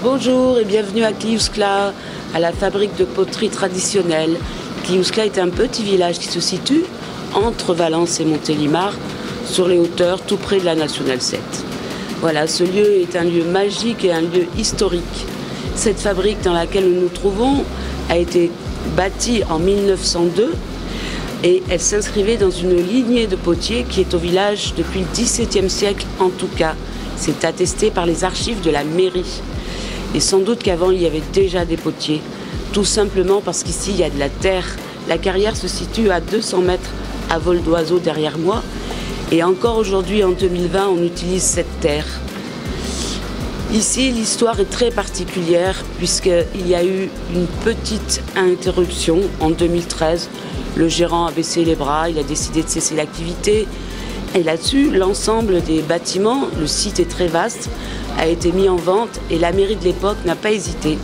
Bonjour et bienvenue à Kliouskla, à la fabrique de poterie traditionnelle. Kliouskla est un petit village qui se situe entre Valence et Montélimar, sur les hauteurs, tout près de la Nationale 7. Voilà, ce lieu est un lieu magique et un lieu historique. Cette fabrique dans laquelle nous nous trouvons a été bâtie en 1902 et elle s'inscrivait dans une lignée de potiers qui est au village depuis le XVIIe siècle en tout cas. C'est attesté par les archives de la mairie. Et sans doute qu'avant il y avait déjà des potiers, tout simplement parce qu'ici il y a de la terre. La carrière se situe à 200 mètres à vol d'oiseau derrière moi. Et encore aujourd'hui, en 2020, on utilise cette terre. Ici, l'histoire est très particulière puisqu'il y a eu une petite interruption en 2013. Le gérant a baissé les bras, il a décidé de cesser l'activité. Et là-dessus, l'ensemble des bâtiments, le site est très vaste, a été mis en vente et la mairie de l'époque n'a pas hésité.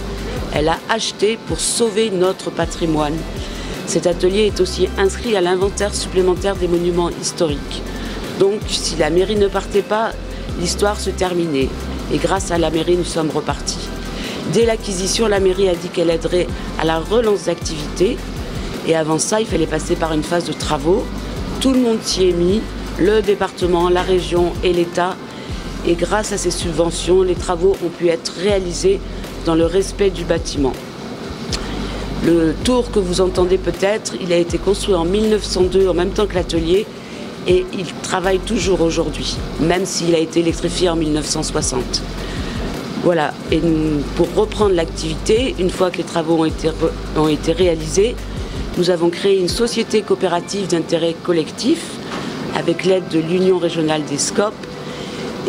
Elle a acheté pour sauver notre patrimoine. Cet atelier est aussi inscrit à l'inventaire supplémentaire des monuments historiques. Donc, si la mairie ne partait pas, l'histoire se terminait. Et grâce à la mairie, nous sommes repartis. Dès l'acquisition, la mairie a dit qu'elle aiderait à la relance d'activité. Et avant ça, il fallait passer par une phase de travaux. Tout le monde s'y est mis, le département, la région et l'État. Et grâce à ces subventions, les travaux ont pu être réalisés dans le respect du bâtiment. Le tour que vous entendez peut-être, il a été construit en 1902 en même temps que l'atelier. Et il travaille toujours aujourd'hui, même s'il a été électrifié en 1960. Voilà, et pour reprendre l'activité, une fois que les travaux ont été réalisés, nous avons créé une société coopérative d'intérêt collectif avec l'aide de l'Union régionale des SCOP.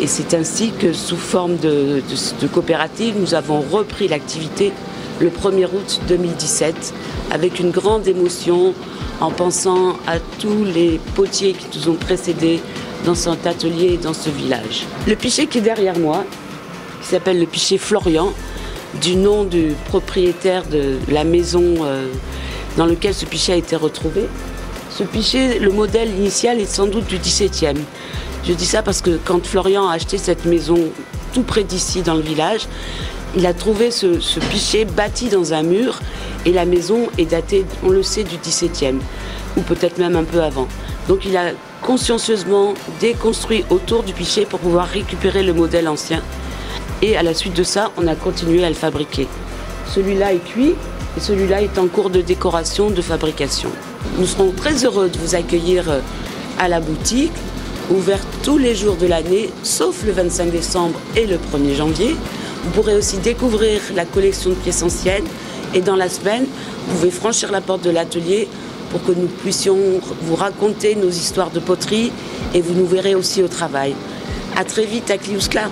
Et c'est ainsi que, sous forme de coopérative, nous avons repris l'activité le 1er août 2017 avec une grande émotion, en pensant à tous les potiers qui nous ont précédés dans cet atelier et dans ce village. Le pichet qui est derrière moi, qui s'appelle le pichet Florian, du nom du propriétaire de la maison dans laquelle ce pichet a été retrouvé. Ce pichet, le modèle initial est sans doute du XVIIe. Je dis ça parce que quand Florian a acheté cette maison tout près d'ici dans le village, il a trouvé ce pichet bâti dans un mur et la maison est datée, on le sait, du XVIIe ou peut-être même un peu avant. Donc il a consciencieusement déconstruit autour du pichet pour pouvoir récupérer le modèle ancien. Et à la suite de ça, on a continué à le fabriquer. Celui-là est cuit et celui-là est en cours de décoration, de fabrication. Nous serons très heureux de vous accueillir à la boutique, ouverte tous les jours de l'année, sauf le 25 décembre et le 1er janvier. Vous pourrez aussi découvrir la collection de pièces anciennes et dans la semaine, vous pouvez franchir la porte de l'atelier pour que nous puissions vous raconter nos histoires de poterie et vous nous verrez aussi au travail. À très vite à Kliouskla.